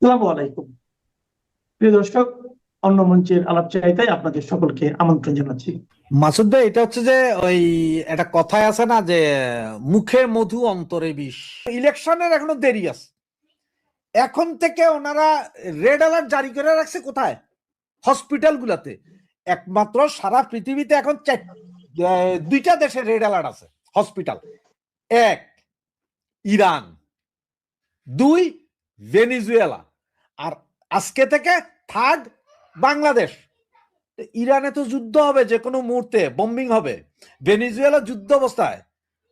আসসালামু আলাইকুম। প্রিয় দর্শক, অন্য মঞ্চের আলাপচারিতায় আপনাদের সকলকে আমন্ত্রণ জানাচ্ছি। মাসুদ ভাই, এটা হচ্ছে যে ওই একটা কথায় আছে না যে মুখে মধু অন্তরে বিষ। ইলেকশনের এখনো দেরি আছে। এখন থেকে ওনারা রেড অ্যালার্ট জারি করে রাখছে কোথায়? হসপিটাল গুলাতে। একমাত্র সারা পৃথিবীতে এখন দুইটা দেশে রেড অ্যালার্ট আছে হসপিটাল। এক, ইরান। দুই, ভেনিজুয়েলা। আর আজকে থেকে থার্ড, বাংলাদেশ। ইরানে তো যুদ্ধ হবে, যে কোনো মুহূর্তে বম্বিং হবে। ভেনিজুয়েলা যুদ্ধ অবস্থায়।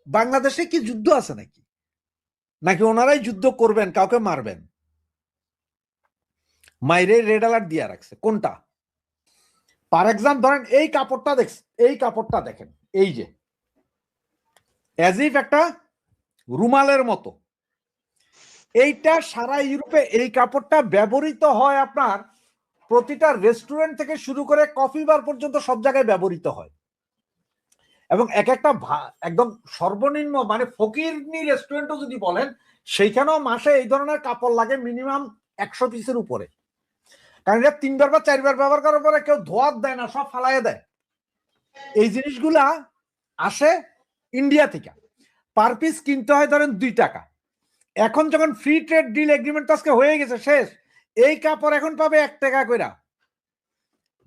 বাংলাদেশে কি যুদ্ধ আছে নাকি? নাকি ওনারাই যুদ্ধ করবেন, কাউকে মারবেন? মাইরে রেড অ্যালার্ট দিয়ে রাখছে কোনটা? ফর এক্সাম্পল ধরেন এই কাপড়টা এই কাপড়টা দেখেন, এই যে অ্যাজ ইফ একটা রুমালের মতো। এইটা সারা ইউরোপে এই কাপড়টা ব্যবহৃত হয় আপনার প্রতিটা রেস্টুরেন্ট থেকে শুরু করে কফি বার পর্যন্ত সব জায়গায় ব্যবহৃত হয়। এবং এক একটা একদম সর্বনিম্ন মানে ফকিরনি রেস্টুরেন্টও যদি বলেন, সেইখানেও মাসে এই ধরনের কাপড় লাগে মিনিমাম 100 পিসের উপরে। কারণ এটা 3বার বা 4বার ব্যবহার করার পরে কেউ ধোয়াত দেয় না, সব ফালাইয়ে দেয়। এই জিনিসগুলা আসে ইন্ডিয়া থেকে। পার পিস কিনতে হয় ধরেন 2 টাকা। এখন যখন ফ্রি ট্রেড ডিল এগ্রিমেন্ট আজকে হয়ে গেছে শেষ, এই কাপড় এখন পাবে 1 টাকা করে।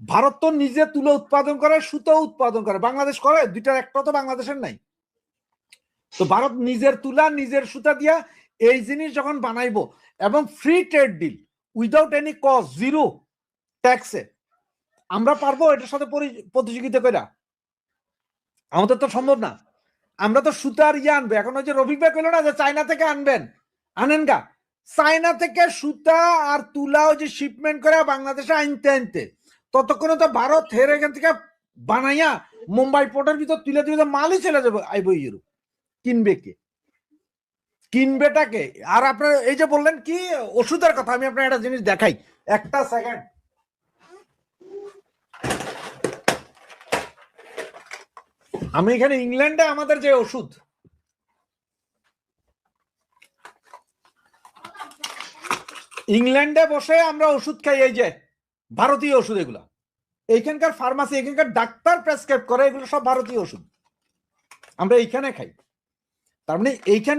ভারত তো নিজে তুলো উৎপাদন করে, সুতো উৎপাদন করে, বাংলাদেশ করে? দুইটার একটা তো বাংলাদেশের নাই। তো ভারত নিজের তুলা নিজের সুতা দিয়া এই জিনিস যখন বানাইবো এবং free trade deal without any cost, zero ট্যাক্সে, আমরা পারবো এটার সাথে প্রতিযোগিতা করে? আমাদের তো সম্ভব না। আমরা তো সুতার আনবো। এখন ওই যে রফিক ভাই কইলো না যে চায়না থেকে আনবেন, আনেন গা। চায়না থেকে সুতা আর তুলা ওই যে শিপমেন্ট করে বাংলাদেশে আনতে আনতে ততক্ষণে তো ভারত হেরে এখান থেকে বানাইয়া মুম্বাই পোর্টের ভিতর তুলে তুলে মালই চলে যাবে, আইবো ইউরোপ। কিনবে কে? কিনবেটাকে? আর আপনার এই যে বললেন কি ওষুধের কথা, আমি আপনার একটা জিনিস দেখাই, একটা সেকেন্ড। আমি এখানে ইংল্যান্ডে আমাদের যে ওষুধ, ইংল্যান্ডে বসে আমরা ওষুধ খাই, এই যে ভারতীয় ওষুধ এগুলা। এইখানকার ফার্মাসি, এখানকার ডাক্তার প্রেসক্রাইব করে, এগুলো সব ভারতীয় ওষুধ আমরা এইখানে খাই। তার মানে এইখান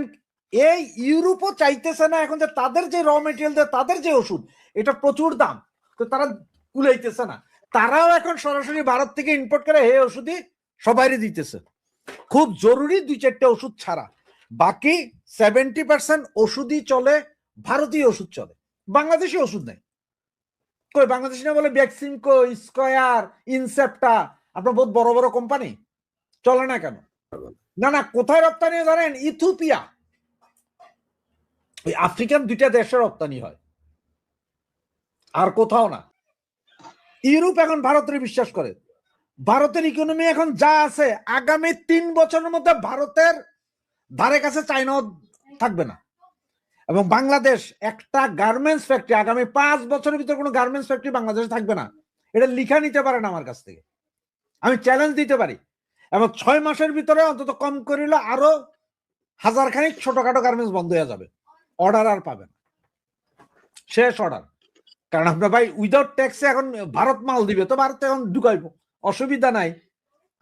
এই ইউরোপও চাইতেছে না এখন যে তাদের যে র মেটেরিয়াল দেয়, তাদের যে ওষুধ, এটা প্রচুর দাম, তো তারা কুলাইতেছে না। তারাও এখন সরাসরি ভারত থেকে ইম্পোর্ট করে এই ওষুধই সবাই দিতেছে, খুব জরুরি 2-4টে ওষুধ ছাড়া। বাকি 70% ওষুধই চলে, ভারতীয় ওষুধ চলে, বাংলাদেশি ওষুধ নেই। কই বাংলাদেশি না বলে ভ্যাকসিনকো, স্কয়ার, ইনসেপ্টা, আপনার বহুত বড় বড় কোম্পানি, চলে না কেন? না না, কোথায় রপ্তানি জানেন? ইথিওপিয়া, ওই আফ্রিকান 2টা দেশে রপ্তানি হয়, আর কোথাও না। ইউরোপ এখন ভারতের বিশ্বাস করে। ভারতের ইকোনমি এখন যা আছে, আগামী 3 বছরের মধ্যে ভারতের ধারে কাছে চাইনাও থাকবে না। এবং বাংলাদেশ একটা গার্মেন্টস ফ্যাক্টরি আগামী 5 বছরের ভিতরে কোনো গার্মেন্টস ফ্যাক্টরি বাংলাদেশে থাকবে না। এটা লিখা নিতে পারেন আমার কাছ থেকে, আমি চ্যালেঞ্জ দিতে পারি। এবং 6 মাসের ভিতরে অন্তত কম করিলে আরো 1000 খানিক ছোটখাটো গার্মেন্টস বন্ধ হয়ে যাবে, অর্ডার আর পাবেন, শেষ অর্ডার। কারণ আপনার ভাই উইদাউট ট্যাক্সে এখন ভারত মাল দিবে, তো ভারত এখন ঢুকাইব, অসুবিধা নাই।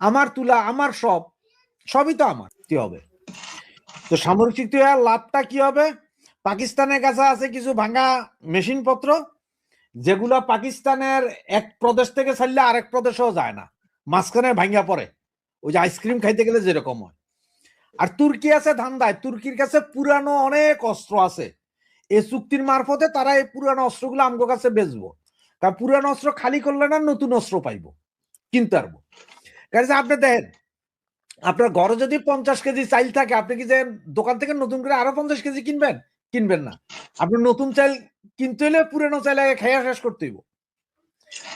আমার তুলা, আমার সবই তো আমার। কি হবে? তো সামরিক চুক্তি লাভটা কি হবে? পাকিস্তানের কাছে আছে কিছু ভাঙা মেশিন পত্র, যেগুলো পাকিস্তানের এক প্রদেশ থেকে ছাড়লে আরেক প্রদেশেও যায় না, মাঝখানে ভাঙ্গা পড়ে, ওই যে আইসক্রিম খাইতে গেলে যেরকম হয়। আর তুর্কি আছে ধান্দায়, তুর্কির কাছে পুরানো অনেক অস্ত্র আছে। এই চুক্তির মারফতে তারা এই পুরানো অস্ত্রগুলো আমগো কাছে বেচবো। কারণ পুরানো অস্ত্র খালি করলে না নতুন অস্ত্র পাইবো, কিনতে পারবো। কারণ আপনি দেখেন, আপনার ঘরে যদি 50 কেজি চাইল থাকে, আপনি কি যে দোকান থেকে নতুন করে আরো 50 কেজি কিনবেন? কিনবেন না। আপনি নতুন চাইল কিনতে হলে পুরানো চাইল আগে খাইয়া শেষ করতে হইব।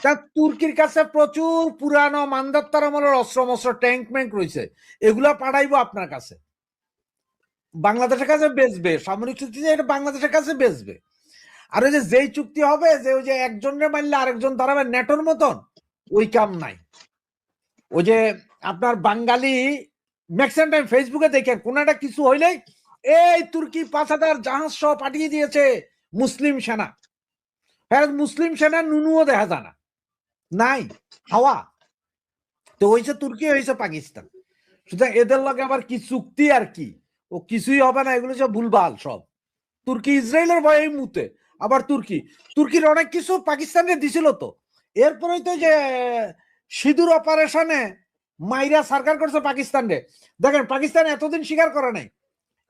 তা তুর্কির কাছে প্রচুর পুরানো মান্দাত্তার আমলের অস্ত্র মস্ত্র, ট্যাঙ্ক ম্যাঙ্ক রয়েছে, এগুলা পাঠাইবো আপনার কাছে, বাংলাদেশের কাছে বেচবে। সামরিক চুক্তি এটা বাংলাদেশের কাছে বেচবে। আর ওই যে যেই চুক্তি হবে যে ওই যে একজনের মারলে আরেকজন দাঁড়াবে, নেটোর মতন, ওই কাম নাই। ওই যে আপনার বাঙালি ম্যাক্সিমাম টাইম ফেসবুকে দেখেন, কোন একটা কিছু হইলেই এই তুর্কি 5000 জাহাজ সহ পাঠিয়ে দিয়েছে মুসলিম সেনা, হ্যাঁ, মুসলিম সেনা নুনুও দেখা যায় না, নাই, হাওয়া। তো হয়েছে তুর্কি, হয়েছে পাকিস্তান। সুতরাং এদের লগে আবার কি চুক্তি আর কি, ও কিছুই হবে না, এগুলো সব ভুলভাল সব। তুর্কি ইসরায়েলের ভয়ে মুতে, আবার তুর্কির অনেক কিছু পাকিস্তানে দিছিল তো। এরপরেই তো যে সিঁদুর অপারেশনে মাইরা সরকার করছে পাকিস্তানে। দেখেন পাকিস্তান এতদিন স্বীকার করে নাই।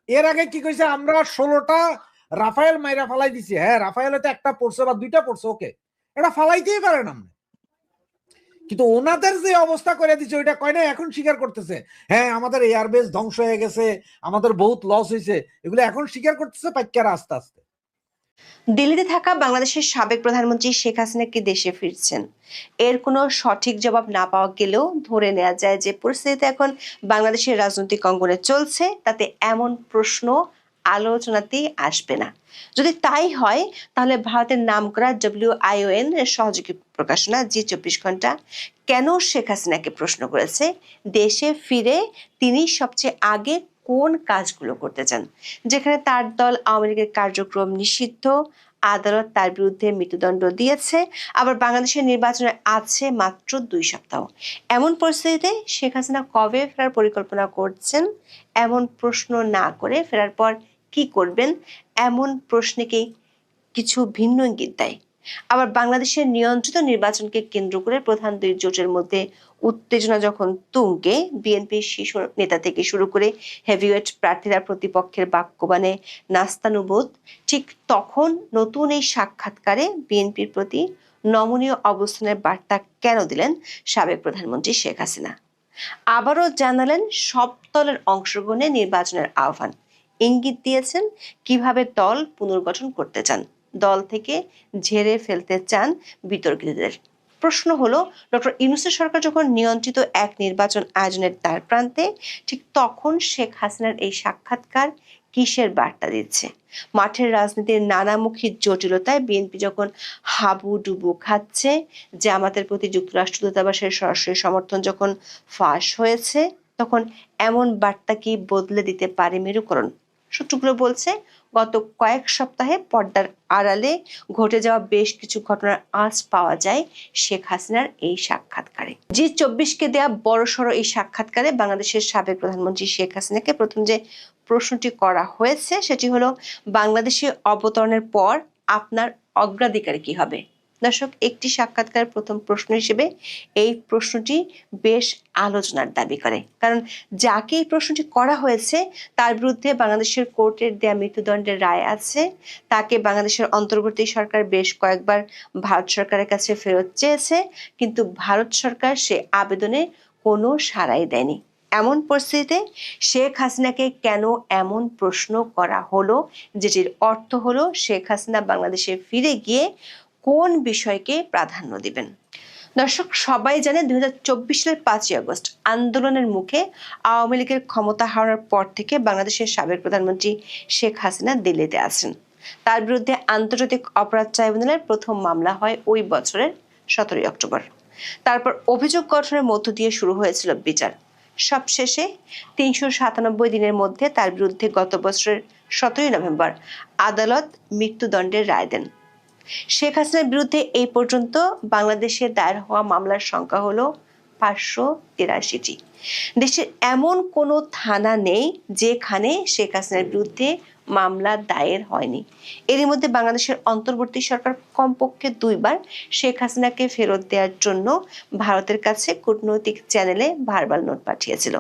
এর আগে কি কইছে, আমরা 16টা রাফায়েল মাইরা ফালাই দিছি। হ্যাঁ, রাফায়েল তো একটা পড়ছে বা দুইটা পড়ছে, ওকে, এটা ফালাইতেই পারে না। কিন্তু ওনাদের যে অবস্থা করে দিচ্ছে ওইটা কয় না, এখন স্বীকার করতেছে। হ্যাঁ, আমাদের এয়ারবেস ধ্বংস হয়ে গেছে, আমাদের বহুত লস হয়েছে, এগুলো এখন স্বীকার করতেছে পাইকারা আস্তে আস্তে। দিল্লিতে থাকা বাংলাদেশের সাবেক প্রধানমন্ত্রী শেখ হাসিনা কি দেশে ফিরছেন? এর কোনো সঠিক জবাব না পাওয়া গেলেও ধরে নেওয়া যায় যে পরিস্থিতিতে এখন বাংলাদেশের রাজনৈতিক অঙ্গনে চলছে, তাতে এমন প্রশ্ন আলোচনাতেই আসবে না। যদি তাই হয় তাহলে ভারতের নামকরা WION এর সহযোগী প্রকাশনা জি24 ঘন্টা কেন শেখ হাসিনাকে প্রশ্ন করেছে দেশে ফিরে তিনি সবচেয়ে আগে কোন কাজগুলো করতে চান, যেখানে তার দল আওয়ামী লীগের কার্যক্রম নিষিদ্ধ, আদালত তার বিরুদ্ধে মৃত্যুদণ্ড দিয়েছে, আবার বাংলাদেশের নির্বাচনে আছে মাত্র 2 সপ্তাহ। এমন পরিস্থিতিতে শেখ হাসিনা কবে ফেরার পরিকল্পনা করছেন? এমন প্রশ্ন না করে ফেরার পর কি করবেন, এমন প্রশ্নকে কিছু ভিন্ন ইঙ্গিত দেয়। আবার বাংলাদেশের নিয়ন্ত্রিত নির্বাচনকে কেন্দ্র করে প্রধান দুই জোটের মধ্যে উত্তেজনা যখন তুঙ্গে, বিএনপির শীর্ষ নেতা থেকে শুরু করে হেভিওয়েট প্রার্থীরা প্রতিপক্ষের বাক্যবাণে নাস্তানুবোধ, ঠিক তখন নতুন এই সাক্ষাৎকারে বিএনপির প্রতি নমনীয় অবস্থানের বার্তা কেন দিলেন সাবেক প্রধানমন্ত্রী শেখ হাসিনা? আবারও জানালেন সব দলের অংশগ্রহণে নির্বাচনের আহ্বান, ইঙ্গিত দিয়েছেন কিভাবে দল পুনর্গঠন করতে চান, দল থেকে ঝেড়ে ফেলতে চান বিতর্কিতদের। প্রশ্ন হলো, ডক্টর ইউনূসের সরকার যখন নিয়ন্ত্রিত এক নির্বাচন আয়োজনের দ্বার প্রান্তে, ঠিক তখন শেখ হাসিনার এই সাক্ষাৎকার কিসের বার্তা দিচ্ছে? মাঠের রাজনীতির নানামুখী জটিলতায় বিএনপি যখন হাবুডুবু খাচ্ছে, জামাতের প্রতি যুক্তরাষ্ট্র দূতাবাসের সরাসরি সমর্থন যখন ফাঁস হয়েছে, তখন এমন বার্তা কি বদলে দিতে পারে মেরুকরণ? সূত্রগুলো বলছে, গত কয়েক সপ্তাহে পর্দার আড়ালে ঘটে যাওয়া বেশ কিছু ঘটনার আঁচ পাওয়া যায় শেখ হাসিনার এই সাক্ষাৎকারে। জি24কে দেয়া বড়সড় এই সাক্ষাৎকারে বাংলাদেশের সাবেক প্রধানমন্ত্রী শেখ হাসিনাকে প্রথম যে প্রশ্নটি করা হয়েছে সেটি হলো, বাংলাদেশে অবতরণের পর আপনার অগ্রাধিকার কি হবে? দর্শক, একটি সাক্ষাৎকার প্রথম প্রশ্ন হিসেবে এই প্রশ্নটি বেশ আলোচনার দাবি করে, কারণ যাকে এই প্রশ্নটি করা হয়েছে তার বিরুদ্ধে বাংলাদেশের কোর্টের দেয়া মৃত্যুদণ্ডের রায় আছে, তাকে বাংলাদেশের অন্তর্বর্তী সরকার বেশ কয়েকবার ভারত সরকারের কাছে ফেরত চেয়েছে, কিন্তু ভারত সরকার সে আবেদনে কোনো সাড়াই দেয়নি। এমন পরিস্থিতিতে শেখ হাসিনাকে কেন এমন প্রশ্ন করা হলো, যেটির অর্থ হলো শেখ হাসিনা বাংলাদেশে ফিরে গিয়ে কোন বিষয়কে প্রাধান্য দিবেন? দর্শক, সবাই জানে 2024 সালের 5ই আগস্ট আন্দোলনের মুখে আওয়ামী লীগের ক্ষমতা হারানোর পর থেকে বাংলাদেশের সাবেক প্রধানমন্ত্রী শেখ হাসিনা দিল্লিতে আছেন। তার বিরুদ্ধে আন্তর্জাতিক অপরাধ ট্রাইব্যুনালের প্রথম মামলা হয় ওই বছরের 17ই অক্টোবর। তারপর অভিযোগ গঠনের মধ্য দিয়ে শুরু হয়েছিল বিচার। সবশেষে 397 দিনের মধ্যে তার বিরুদ্ধে গত বছরের 17ই নভেম্বর আদালত মৃত্যুদণ্ডের রায় দেন। শেখ হাসিনার বিরুদ্ধে এই পর্যন্ত বাংলাদেশে দায়ের হওয়া মামলার সংখ্যা হলো 583টি। দেশের এমন কোনো থানা নেই যেখানে শেখ হাসিনার বিরুদ্ধে মামলা দায়ের হয়নি। এরই মধ্যে বাংলাদেশের অন্তর্বর্তী সরকার কমপক্ষে 2 বার শেখ হাসিনাকে ফেরত দেওয়ার জন্য ভারতের কাছে কূটনৈতিক চ্যানেলে ভার্বাল নোট পাঠিয়েছিল।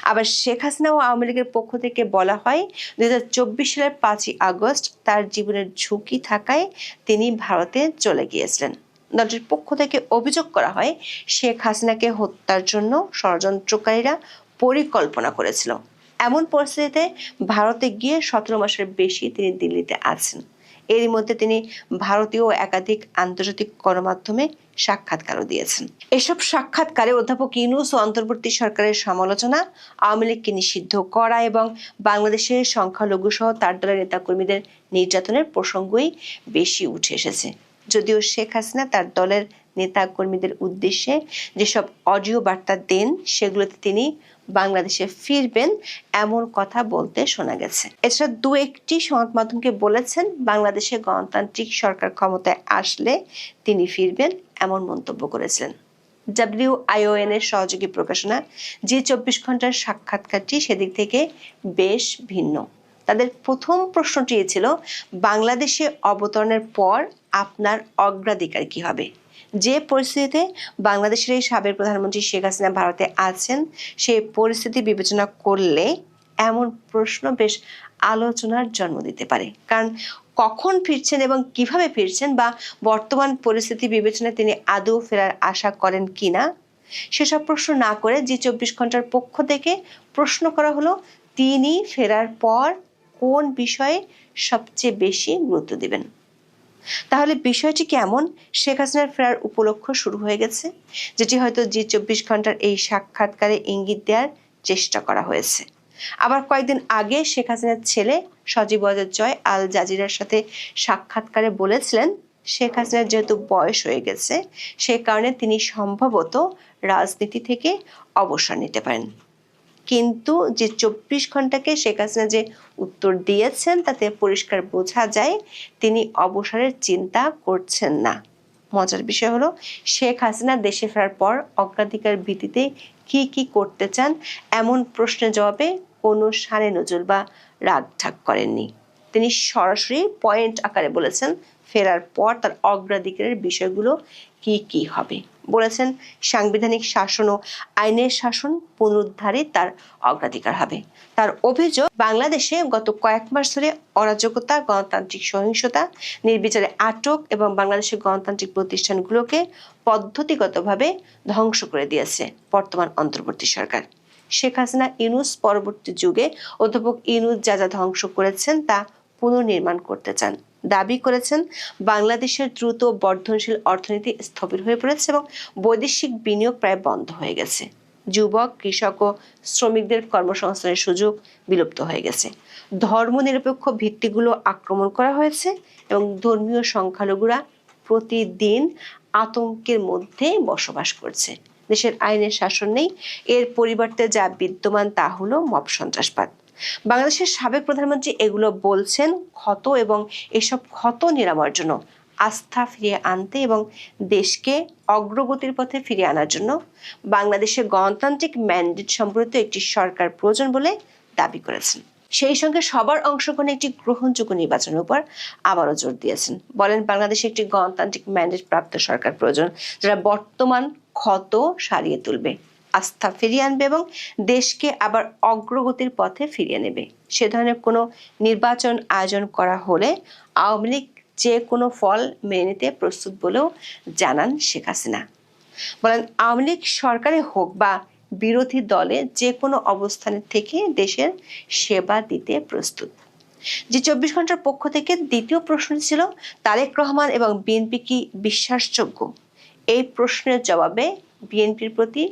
আবার শেখ হাসিনা ও আওয়ামী লীগের পক্ষ থেকে বলা হয় 2024 সালের 5ই আগস্ট তার জীবনের ঝুঁকি থাকায় তিনি ভারতে চলে গিয়েছিলেন। দলটির পক্ষ থেকে অভিযোগ করা হয় শেখ হাসিনাকে হত্যার জন্য ষড়যন্ত্রকারীরা পরিকল্পনা করেছিল। এমন পরিস্থিতিতে ভারতে গিয়ে 17 মাসের বেশি তিনি দিল্লিতে আছেন। এরই মধ্যে তিনি ভারতীয় একাধিক আন্তর্জাতিক গণমাধ্যমে সাক্ষাৎকারও দিয়েছেন। এসব সাক্ষাৎকারে অধ্যাপক ইউনূস ও অন্তর্বর্তী সরকারের সমালোচনা, আওয়ামী লীগকে নিষিদ্ধ করা এবং বাংলাদেশের সংখ্যালঘু সহ তার দলের নেতাকর্মীদের নির্যাতনের প্রসঙ্গই বেশি উঠে এসেছে। যদিও শেখ হাসিনা তার দলের নেতা কর্মীদের উদ্দেশ্যে যেসব অডিও বার্তা দেন সেগুলোতে তিনি বাংলাদেশে ফিরবেন এমন কথা বলতে শোনা গেছে। এছাড়া দু একটি সংবাদ মাধ্যমকে বলেছেন বাংলাদেশে গণতান্ত্রিক সরকার ক্ষমতায় আসলে তিনি ফিরবেন এমন মন্তব্য করেছিলেন। WION এর সহযোগী প্রকাশনা জি24 ঘন্টার সাক্ষাৎকারটি সেদিক থেকে বেশ ভিন্ন। তাদের প্রথম প্রশ্নটি ছিল, বাংলাদেশে অবতরণের পর আপনার অগ্রাধিকার কি হবে? যে পরিস্থিতিতে বাংলাদেশের এই সাবেক প্রধানমন্ত্রী শেখ হাসিনা ভারতে আছেন, সেই পরিস্থিতি বিবেচনা করলে এমন প্রশ্ন বেশ আলোচনার জন্ম দিতে পারে। কারণ কখন ফিরছেন এবং কিভাবে ফিরছেন বা বর্তমান পরিস্থিতি বিবেচনায় তিনি আদৌ ফেরার আশা করেন কিনা, সেসব প্রশ্ন না করে জি24 ঘন্টার পক্ষ থেকে প্রশ্ন করা হলো তিনি ফেরার পর কোন বিষয়ে সবচেয়ে বেশি গুরুত্ব দিবেন। তাহলে বিষয়টি কেমন? শেখ হাসিনার ফেরার উপলক্ষ শুরু হয়ে গেছে, যেটি হয়তো জি24 ঘন্টার এই সাক্ষাৎকারে ইঙ্গিত দেওয়ার চেষ্টা করা হয়েছে। আবার কয়েকদিন আগে শেখ হাসিনার ছেলে সজীব ওয়াজেদ জয় আল জাজিরার সাথে সাক্ষাৎকারে বলেছিলেন শেখ হাসিনার যেহেতু বয়স হয়ে গেছে, সে কারণে তিনি সম্ভবত রাজনীতি থেকে অবসর নিতে পারেন। কিন্তু যে 24 ঘন্টাকে শেখ হাসিনা যে উত্তর দিয়েছেন তাতে পরিষ্কার বোঝা যায় তিনি অবসরের চিন্তা করছেন না। মজার বিষয় হলো, শেখ হাসিনা দেশে ফেরার পর অগ্রাধিকার ভিত্তিতে কি কি করতে চান এমন প্রশ্নের জবাবে কোনো সানে নজর বা রাগ ঠাক করেননি। তিনি সরাসরি পয়েন্ট আকারে বলেছেন ফেরার পর তার অগ্রাধিকারের বিষয়গুলো কি কি হবে। বলেছেন সাংবিধানিক শাসন ও আইনের শাসন পুনরুদ্ধারে তার অগ্রাধিকার হবে। তার অভিযোগ, বাংলাদেশে গত কয়েক মাস ধরে অরাজকতা, গণতান্ত্রিক সহিংসতা, নির্বিচারে আটক এবং বাংলাদেশের গণতান্ত্রিক প্রতিষ্ঠানগুলোকে পদ্ধতিগতভাবে ধ্বংস করে দিয়েছে বর্তমান অন্তর্বর্তী সরকার। শেখ হাসিনা ইউনূস পরবর্তী যুগে অধ্যাপক ইউনূস যা যা ধ্বংস করেছেন তা পুনর্নির্মাণ করতে চান। দাবি করেছেন বাংলাদেশের দ্রুত বর্ধনশীল অর্থনীতি স্থবির হয়ে পড়েছে এবং বৈদেশিক বিনিয়োগ প্রায় বন্ধ হয়ে গেছে। যুবক, কৃষক ও শ্রমিকদের কর্মসংস্থানের সুযোগ বিলুপ্ত হয়ে গেছে। ধর্মনিরপেক্ষ ভিত্তিগুলো আক্রমণ করা হয়েছে এবং ধর্মীয় সংখ্যালঘুরা প্রতিদিন আতঙ্কের মধ্যে বসবাস করছে। দেশের আইনের শাসন নেই, এর পরিবর্তে যা বিদ্যমান তা হলো মব সন্ত্রাসবাদ। বাংলাদেশের সাবেক প্রধানমন্ত্রী এগুলো বলছেন ক্ষত এবং এসব ক্ষত নিরাময়ের জন্য, আস্থা ফিরিয়ে আনতে এবং দেশকে অগ্রগতির পথে ফিরিয়ে আনার জন্য বাংলাদেশের গণতান্ত্রিক ম্যান্ডেট সম্পর্কিত একটি সরকার প্রয়োজন বলে দাবি করেছেন। সেই সঙ্গে সবার অংশগ্রহণে একটি গ্রহণযোগ্য নির্বাচনের উপর আবারও জোর দিয়েছেন। বলেন বাংলাদেশে একটি গণতান্ত্রিক ম্যান্ডেট প্রাপ্ত সরকার প্রয়োজন, যারা বর্তমান ক্ষত সারিয়ে তুলবে, আস্থা ফিরিয়ে আনবে এবং দেশকে আবার অগ্রগতির পথে ফিরিয়ে নেবে। সে ধরনের কোনো নির্বাচন আয়োজন করা হলে আওয়ামী লীগ যে কোনো ফল মেনে নিতে প্রস্তুত বলেও জানান শেখ হাসিনা। বলেন আওয়ামী লীগ সরকারে হোক বা বিরোধী দলে যে কোনো অবস্থানের থেকে দেশের সেবা দিতে প্রস্তুত। জি24 ঘন্টার পক্ষ থেকে দ্বিতীয় প্রশ্ন ছিল, তারেক রহমান এবং বিএনপি কি বিশ্বাসযোগ্য? এই প্রশ্নের জবাবে বিএনপির প্রতি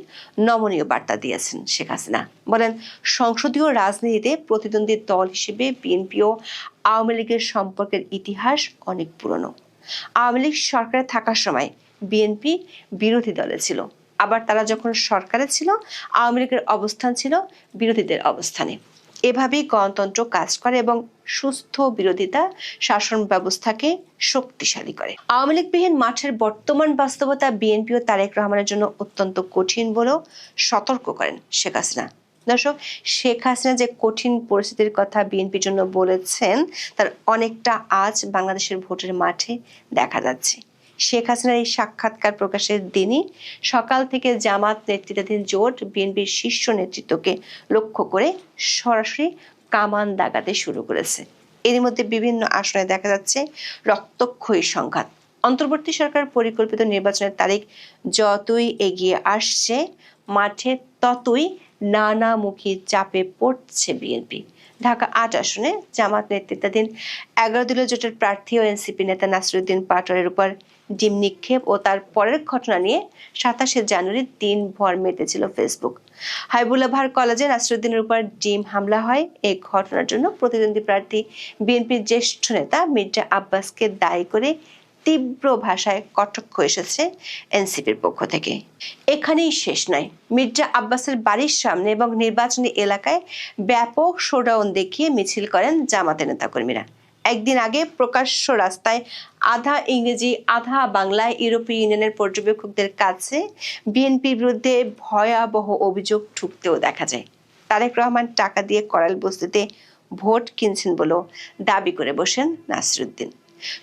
নমনীয় বার্তা দিয়েছেন শেখ হাসিনা। বলেন সংসদীয় রাজনীতিতে প্রতিদ্বন্দ্বী দল হিসেবে বিএনপি ও আওয়ামী লীগের সম্পর্কের ইতিহাস অনেক পুরনো। আওয়ামী লীগ সরকারে থাকার সময় বিএনপি বিরোধী দলে ছিল, আবার তারা যখন সরকারে ছিল আওয়ামী লীগের অবস্থান ছিল বিরোধীদের অবস্থানে। এভাবেই গণতন্ত্র কাজ করে এবং সুস্থ বিরোধিতা শাসন ব্যবস্থাকে শক্তিশালী করে। আওয়ামী লীগবিহীন মাঠের বর্তমান বাস্তবতা বিএনপি ও তারেক রহমানের জন্য অত্যন্ত কঠিন বলেও সতর্ক করেন শেখ হাসিনা। দর্শক, শেখ হাসিনা যে কঠিন পরিস্থিতির কথা বিএনপির জন্য বলেছেন তার অনেকটা আজ বাংলাদেশের ভোটের মাঠে দেখা যাচ্ছে। শেখ হাসিনার এই সাক্ষাৎকার প্রকাশের দিনই সকাল থেকে জামাত নেতৃত্বাধীন জোট বিএনপির শীর্ষ নেতৃত্বকে লক্ষ্য করে সরাসরি কামান দাগাতে শুরু করেছে। এরই মধ্যে বিভিন্ন আসনে দেখা যাচ্ছে রক্তক্ষয়ী সংঘাত। অন্তর্বর্তী সরকার পরিকল্পিত নির্বাচনের তারিখ যতই এগিয়ে আসছে, মাঠে ততই নানামুখী চাপে পড়ছে বিএনপি। ঢাকা ৮ আসনে জামাত নেতৃত্বাধীন 11 দলীয় জোটের প্রার্থী ও এনসিপি নেতা নাসিরুদ্দিন পাটোয়ারির উপর ডিম নিক্ষেপ ও তার পরের ঘটনা নিয়ে 27 জানুয়ারি দিনভর মেতেছিল ফেসবুক। হাবিবুল্লাহ ভার কলেজে নাসিরুদ্দিনের উপর ডিম হামলা হয়। এই ঘটনার জন্য প্রতিদ্বন্দ্বী প্রার্থী বিএনপির জ্যেষ্ঠ নেতা মির্জা আব্বাসকে দায়ী করে তীব্র ভাষায় কটাক্ষ এসেছে এনসিপির পক্ষ থেকে। এখানেই শেষ নয়, মির্জা আব্বাসের বাড়ির সামনে এবং নির্বাচনী এলাকায় ব্যাপক শোডাউন দেখিয়ে মিছিল করেন জামাতের নেতাকর্মীরা। একদিন আগে প্রকাশ্য রাস্তায় আধা ইংরেজি আধা বাংলায় ইউরোপীয় ইউনিয়নের পর্যবেক্ষকদের কাছে বিএনপির বিরুদ্ধে ভয়াবহ অভিযোগ ঠুকতেও দেখা যায়। তারেক রহমান টাকা দিয়ে করাল বস্তিতে ভোট কিনছেন বলেও দাবি করে বসেন নাসিরুদ্দিন।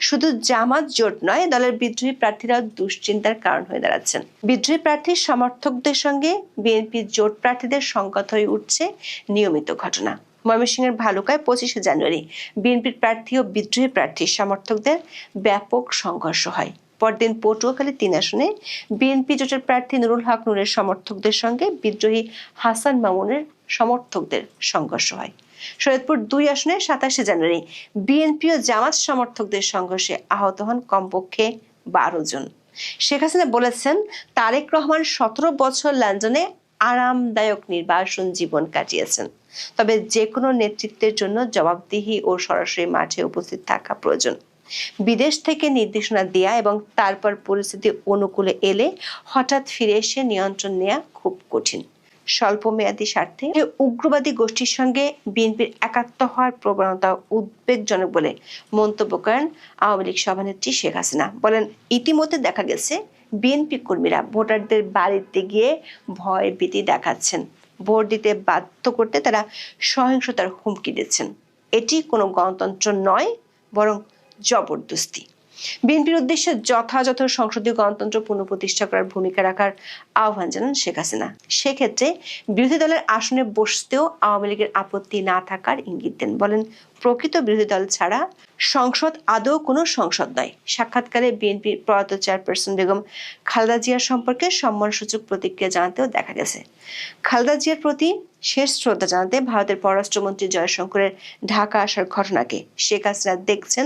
শুধু জামাত জোট নয়, দলের বিদ্রোহী প্রার্থীরাও দুশ্চিন্তার কারণ হয়ে দাঁড়াচ্ছেন। বিদ্রোহী প্রার্থীর সমর্থকদের সঙ্গে বিএনপির জোট প্রার্থীদের সংঘাত হয়ে উঠছে নিয়মিত ঘটনা। ময়মনসিংহের ভালুকায় 25শে জানুয়ারি বিএনপির প্রার্থী ও বিদ্রোহী প্রার্থীর সমর্থকদের ব্যাপক সংঘর্ষ হয়। পরদিন পটুয়াখালী 3 আসনে বিএনপি জোটের প্রার্থী নুরুল হক নূরের সমর্থকদের সঙ্গে বিদ্রোহী হাসান মামুনের সমর্থকদের সংঘর্ষ হয়। শরীয়তপুর 2 আসনে 27শে জানুয়ারি বিএনপি ও জামাত সমর্থকদের সংঘর্ষে আহত হন কমপক্ষে 12 জন। শেখ হাসিনা বলেছেন, তারেক রহমান 17 বছর লন্ডনে আরামদায়ক নির্বাসন জীবন কাটিয়েছেন। তবে যে কোনো নেতৃত্বের জন্য জবাবদিহি ও সরাসরি মাঠে উপস্থিত থাকা প্রয়োজন। বিদেশ থেকে নির্দেশনা দেয়া এবং তারপর পরিস্থিতি অনুকূলে এলে হঠাৎ ফিরে এসে নিয়ন্ত্রণ নেওয়া খুব কঠিন। স্বল্প মেয়াদী স্বার্থে উগ্রবাদী গোষ্ঠীর সঙ্গে বিএনপির একাত্ম হওয়ার প্রবণতা উদ্বেগজনক বলে মন্তব্য করেন আওয়ামী লীগ সভানেত্রী শেখ হাসিনা। বলেন, ইতিমধ্যে দেখা গেছে বিএনপি কর্মীরা ভোটারদের বাড়িতে গিয়ে ভয় ভীতি দেখাচ্ছেন। ভোট দিতে বাধ্য করতে তারা সহিংসতার হুমকি দিচ্ছেন। এটি কোনো গণতন্ত্র নয়, বরং জবরদস্তি। বিএনপির উদ্দেশ্যে যথাযথ সংসদীয় গণতন্ত্র পুনঃপ্রতিষ্ঠা করার ভূমিকা রাখার আহ্বান জানান শেখ হাসিনা। সেক্ষেত্রে বিরোধী দলের আসনে বসতেও আওয়ামী লীগের আপত্তি না থাকার ইঙ্গিত দেন। বলেন, প্রকৃত বিরোধী দল ছাড়া সংসদ আদৌ কোনো সংসদ নয়। সাক্ষাৎকারে বিএনপির প্রয়াত চেয়ারপারসন বেগম খালেদা জিয়ার সম্পর্কে সম্মানসূচক প্রতিক্রিয়া জানাতেও দেখা গেছে। খালেদা জিয়ার প্রতি শেষ শ্রদ্ধা জানাতে ভারতের পররাষ্ট্রমন্ত্রী জয়শঙ্করের ঢাকা আসার ঘটনাকে শেখ হাসিনা দেখছেন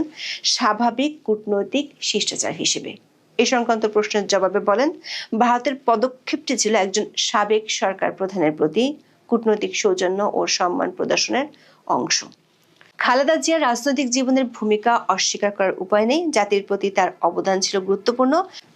স্বাভাবিক কূটনৈতিক শিষ্টাচার হিসেবে। এ সংক্রান্ত প্রশ্নের জবাবে বলেন, ভারতের পদক্ষেপটি ছিল একজন সাবেক সরকার প্রধানের প্রতি কূটনৈতিক সৌজন্য ও সম্মান প্রদর্শনের অংশ। খালেদা জিয়ার রাজনৈতিক জীবনের ভূমিকা অস্বীকার করার উপায় নেই। জাতির প্রতি তার অবদান ছিল গুরুত্বপূর্ণ।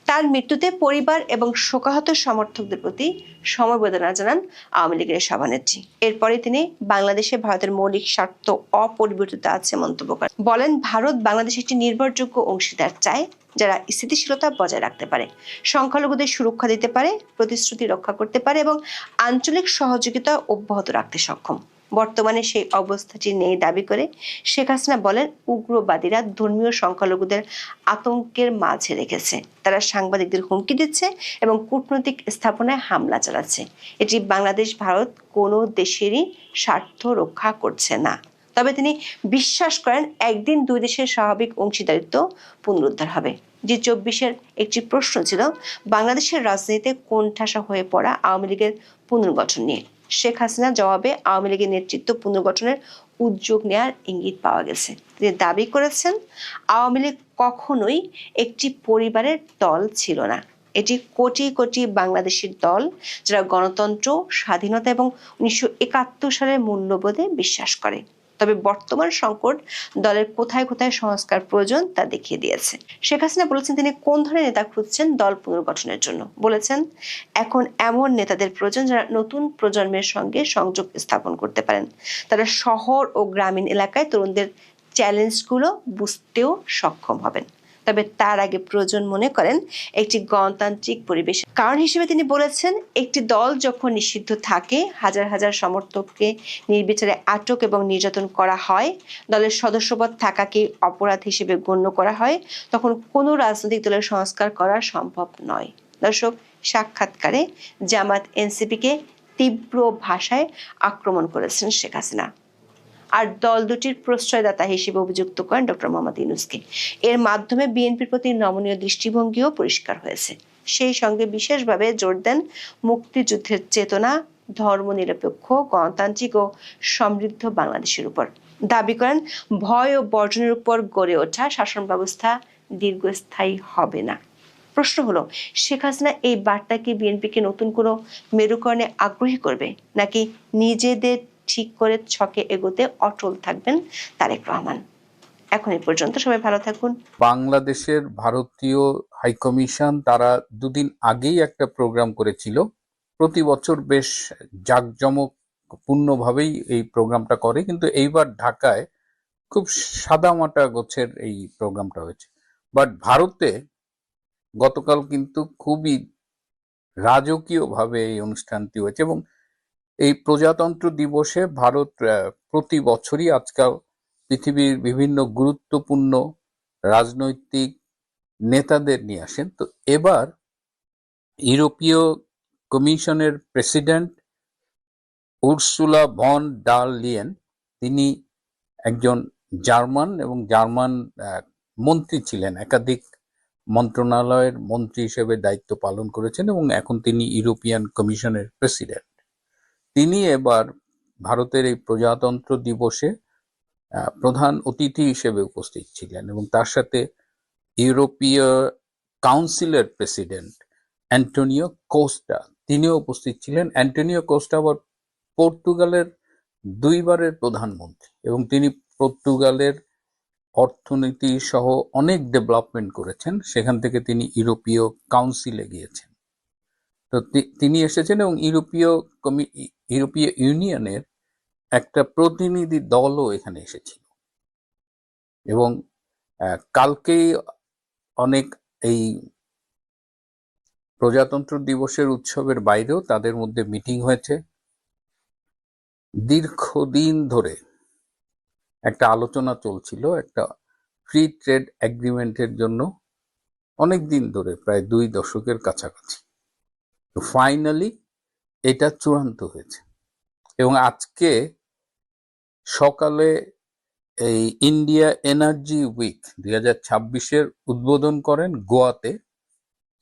তার মৃত্যুতে পরিবার এবং শোকাহত সমর্থকদের প্রতি সমবেদনা জানান আওয়ামী লীগের সভানেত্রী। এরপরে তিনি বাংলাদেশে ভারতের মৌলিক স্বার্থ অপরিবর্তিত আছে মন্তব্য করেন। বলেন, ভারত বাংলাদেশে একটি নির্ভরযোগ্য অংশীদার চায়, যারা স্থিতিশীলতা বজায় রাখতে পারে, সংখ্যালঘুদের সুরক্ষা দিতে পারে, প্রতিশ্রুতি রক্ষা করতে পারে এবং আঞ্চলিক সহযোগিতা অব্যাহত রাখতে সক্ষম। বর্তমানে সেই অবস্থাটি নেই দাবি করে শেখ হাসিনা বলেন, উগ্রবাদীরা ধর্মীয় সংখ্যালঘুদের আতঙ্কের মাঝে রেখেছে। তারা সাংবাদিকদের হুমকি দিচ্ছে এবং কূটনৈতিক স্থাপনায় হামলা চালাচ্ছে। এটি বাংলাদেশ ভারত কোনো দেশেরই স্বার্থ রক্ষা করছে না। তবে তিনি বিশ্বাস করেন, একদিন দুই দেশের স্বাভাবিক অংশীদারিত্ব পুনরুদ্ধার হবে। G24-এর একটি প্রশ্ন ছিল বাংলাদেশের রাজনীতিতে কোণঠাসা হয়ে পড়া আওয়ামী লীগের পুনর্গঠন নিয়ে। শেখ হাসিনা জবাবে আওয়ামী লীগের নেতৃত্ব পুনর্গঠনের উদ্যোগ নেওয়ার ইঙ্গিত পাওয়া গেছে। তিনি দাবি করেছেন, আওয়ামী লীগ কখনোই একটি পরিবারের দল ছিল না। এটি কোটি কোটি বাংলাদেশের দল, যারা গণতন্ত্র, স্বাধীনতা এবং 1971 সালের মূল্যবোধে বিশ্বাস করে। তবে বর্তমান সংকট দলের কোথায় কোথায় সংস্কার প্রয়োজন তা দেখিয়ে দিয়েছে। শেখ হাসিনা বলেছেন, তিনি কোন ধরনের নেতা খুঁজছেন দল পুনর্গঠনের জন্য। বলেছেন, এখন এমন নেতাদের প্রয়োজন যারা নতুন প্রজন্মের সঙ্গে সংযোগ স্থাপন করতে পারেন। তারা শহর ও গ্রামীণ এলাকায় তরুণদের চ্যালেঞ্জগুলো বুঝতেও সক্ষম হবেন। তবে তার আগে প্রয়োজন মনে করেন একটি গণতান্ত্রিক পরিবেশ। কারণ হিসেবে তিনি বলেছেন, একটি দল যখন নিষিদ্ধ থাকে, হাজার হাজার সমর্থককে নির্বিচারে আটক এবং নির্যাতন করা হয়, দলের সদস্যপদ থাকাকে অপরাধ হিসেবে গণ্য করা হয়, তখন কোনো রাজনৈতিক দলের সংস্কার করা সম্ভব নয়। দর্শক, সাক্ষাৎকারে জামাত এনসিপিকে তীব্র ভাষায় আক্রমণ করেছেন শেখ হাসিনা আর দল দুটির প্রশ্রয়দাতা হিসেবে অভিযুক্ত করেন ডক্টর মোহাম্মদ ইউনূসকে। এর মাধ্যমে বিএনপির প্রতি নমনীয় দৃষ্টিভঙ্গিও পরিষ্কার হয়েছে। সেই সঙ্গে বিশেষভাবে জোর দেন মুক্তিযুদ্ধের চেতনা, ধর্মনিরপেক্ষ, গণতান্ত্রিক ও সমৃদ্ধ বাংলাদেশের উপর। দাবি করেন, ভয় ও বর্জনের উপর গড়ে ওঠা শাসন ব্যবস্থা দীর্ঘস্থায়ী হবে না। প্রশ্ন হলো, শেখ হাসিনা এই বার্তাকে বিএনপিকে নতুন কোনো মেরুকরণে আগ্রহী করবে, নাকি নিজেদের ঠিক করে ছকে এগোতে অটল থাকবেন তারেক রহমান? এখন এই পর্যন্ত, সবাই ভালো থাকুন। বাংলাদেশের ভারতীয় হাইকমিশন তারা দুদিন আগেই একটা প্রোগ্রাম করেছিল। প্রতি বছর বেশ জাঁকজমকপূর্ণভাবেই এই প্রোগ্রামটা করে, কিন্তু এইবার ঢাকায় খুব সাদামাটা গোছের এই প্রোগ্রামটা হয়েছে। বাট ভারতে গতকাল কিন্তু খুবই রাজকীয়ভাবে এই অনুষ্ঠানটি হয়েছে, এবং এই প্রজাতন্ত্র দিবসে ভারত প্রতি বছরই আজকাল পৃথিবীর বিভিন্ন গুরুত্বপূর্ণ রাজনৈতিক নেতাদের নিয়ে আসেন। তো এবার ইউরোপীয় কমিশনের president Ursula von der Leyen, তিনি একজন জার্মান এবং জার্মান মন্ত্রী ছিলেন, একাধিক মন্ত্রণালয়ের মন্ত্রী হিসেবে দায়িত্ব পালন করেছেন, এবং এখন তিনি ইউরোপিয়ান কমিশনের প্রেসিডেন্ট। তিনি এবার ভারতের এই প্রজাতন্ত্র দিবসে প্রধান অতিথি হিসেবে উপস্থিত ছিলেন, এবং তার সাথে ইউরোপীয় কাউন্সিলের প্রেসিডেন্ট অ্যান্টোনিও কোস্টা, তিনিও উপস্থিত ছিলেন। অ্যান্টোনিও কোস্টা আবার পর্তুগালের দুইবারের প্রধানমন্ত্রী, এবং তিনি পর্তুগালের অর্থনীতি সহ অনেক ডেভেলপমেন্ট করেছেন। সেখান থেকে তিনি ইউরোপীয় কাউন্সিলে গিয়েছেন। তো তিনি এসেছেন, এবং ইউরোপীয় ইউনিয়নের একটা প্রতিনিধি দলও এখানে এসেছিল, এবং কালকেই অনেক এই প্রজাতন্ত্র দিবসের উৎসবের বাইরেও তাদের মধ্যে মিটিং হয়েছে। দীর্ঘদিন ধরে একটা আলোচনা চলছিল একটা ফ্রি ট্রেড এগ্রিমেন্টের জন্য, অনেক দিন ধরে, প্রায় 2 দশকের কাছাকাছি। তো ফাইনালি এটা চূড়ান্ত হয়েছে, এবং আজকে সকালে এই ইন্ডিয়া এনার্জি উইক 2026-এর উদ্বোধন করেন গোয়াতে।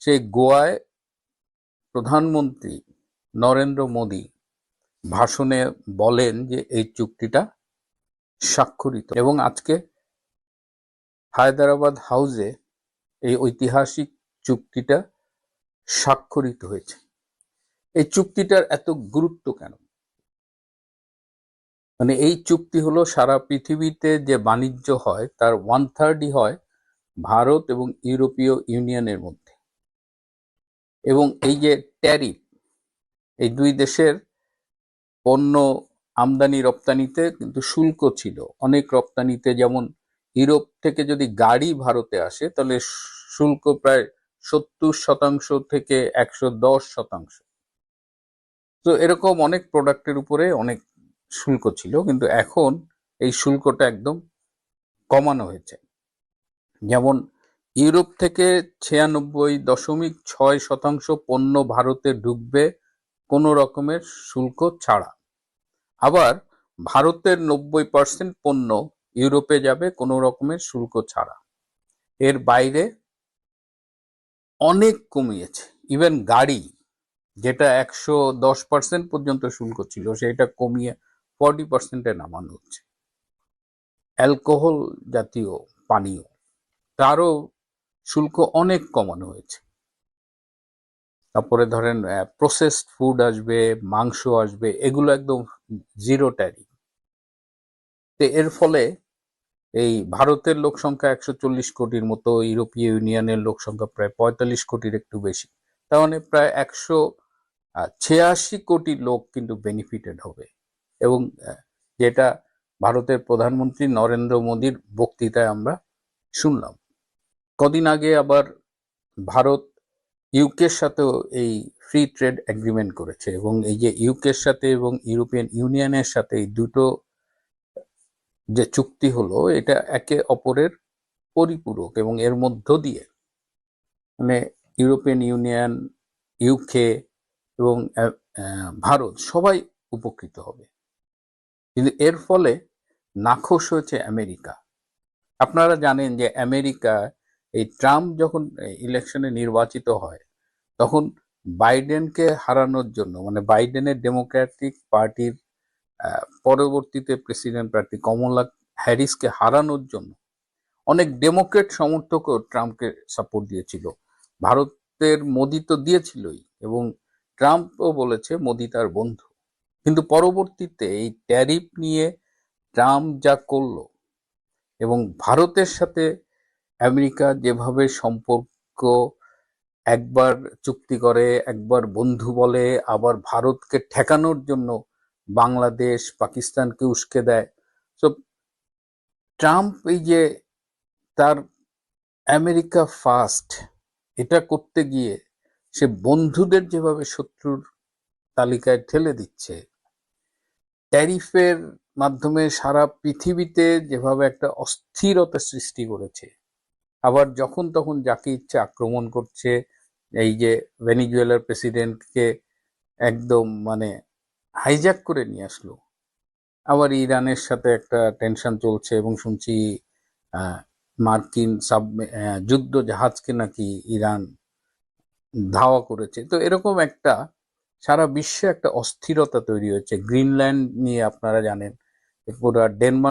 সেই গোয়ায় প্রধানমন্ত্রী নরেন্দ্র মোদী ভাষণে বলেন যে এই চুক্তিটা স্বাক্ষরিত, এবং আজকে হায়দ্রাবাদ হাউসে এই ঐতিহাসিক চুক্তিটা স্বাক্ষরিত হয়েছে। এই চুক্তিটার এত গুরুত্ব কেন? মানে এই চুক্তি হলো সারা পৃথিবীতে যে বাণিজ্য হয় তার 1/3 হয় ভারত এবং ইউরোপীয় ইউনিয়নের মধ্যে, এবং এই যে ট্যারিফ, এই দুই দেশের পণ্য আমদানি রপ্তানিতে কিন্তু শুল্ক ছিল অনেক রপ্তানিতে। যেমন ইউরোপ থেকে যদি গাড়ি ভারতে আসে তাহলে শুল্ক প্রায় 70% থেকে 110%। তো এরকম অনেক প্রোডাক্টের উপরে অনেক শুল্ক ছিল, কিন্তু এখন এই শুল্কটা একদম কমানো হয়েছে। যেমন ইউরোপ থেকে 96.6% পণ্য ভারতে ঢুকবে কোনো রকমের শুল্ক ছাড়া। আবার ভারতের 90% পণ্য ইউরোপে যাবে কোনো রকমের শুল্ক ছাড়া। এর বাইরে অনেক কমিয়েছে। ইভেন গাড়ি, যেটা 110% পর্যন্ত শুল্ক ছিল, সেটা কমিয়ে 40%-এ নামানো হচ্ছে। অ্যালকোহল জাতীয় পানীয়, তারও শুল্ক অনেক কমানো হয়েছে। তারপরে ধরেন প্রসেসড ফুড আসবে, মাংস আসবে, এগুলো একদম 0 ট্যারিফ। তো এর ফলে এই ভারতের লোক সংখ্যা 140 কোটির মতো, ইউরোপীয় ইউনিয়নের লোক সংখ্যা প্রায় 45 কোটির একটু বেশি। তার মানে প্রায় 186 কোটি লোক কিন্তু বেনিফিটেড হবে। এবং যেটা ভারতের প্রধানমন্ত্রী নরেন্দ্র মোদীর বক্তৃতায় আমরা শুনলাম। কদিন আগে আবার ভারত ইউকের সাথেও এই ফ্রি ট্রেড এগ্রিমেন্ট করেছে, এবং এই যে ইউকের সাথে এবং ইউরোপিয়ান ইউনিয়নের সাথে এই দুটো যে চুক্তি হলো, এটা একে অপরের পরিপূরক, এবং এর মধ্য দিয়ে মানে ইউরোপিয়ান ইউনিয়ন, ইউকে এবং ভারত সবাই উপকৃত হবে। কিন্তু এর ফলে নাখোশ হয়েছে আমেরিকা। আপনারা জানেন যে আমেরিকা, এই ট্রাম্প যখন ইলেকশনে নির্বাচিত হয় তখন বাইডেনকে হারানোর জন্য, মানে বাইডেনের ডেমোক্রেটিক পার্টির পরবর্তীতে প্রেসিডেন্ট প্রার্থী কমলা হ্যারিসকে হারানোর জন্য অনেক ডেমোক্রেট সমর্থকও ট্রাম্পকে সাপোর্ট দিয়েছিল। ভারতের মোদি তো দিয়েছিলই, এবং ট্রাম্পও বলেছে মোদি তার বন্ধু। কিন্তু পরবর্তীতে এই ট্যারিফ নিয়ে ট্রাম্প যা করলো, এবং ভারতের সাথে আমেরিকা যেভাবে সম্পর্ক একবার চুক্তি করে, একবার বন্ধু বলে, আবার ভারতকে ঠেকানোর জন্য বাংলাদেশ পাকিস্তানকে উস্কে দেয়। তো ট্রাম্প এই যে তার আমেরিকা ফার্স্ট এটা করতে গিয়ে সে বন্ধুদের যেভাবে শত্রুর তালিকায় ঠেলে দিচ্ছে, ট্যারিফের মাধ্যমে সারা পৃথিবীতে যেভাবে একটা অস্থিরতা সৃষ্টি করেছে, আবার যখন তখন যাকে ইচ্ছে আক্রমণ করছে, এই যে ভেনিজুয়েলার প্রেসিডেন্টকে একদম মানে হাইজ্যাক করে নিয়ে আসলো, আবার ইরানের সাথে একটা টেনশন চলছে এবং শুনছি মার্কিন যুদ্ধ জাহাজকে নাকি ইরান ধাওয়া করেছে। তো এরকম একটা সারা বিশ্বে একটা অস্থিরতা তৈরি হয়েছে। গ্রিনল্যান্ড নিয়ে আপনারা জানেন, পুরা ডেনমার্ক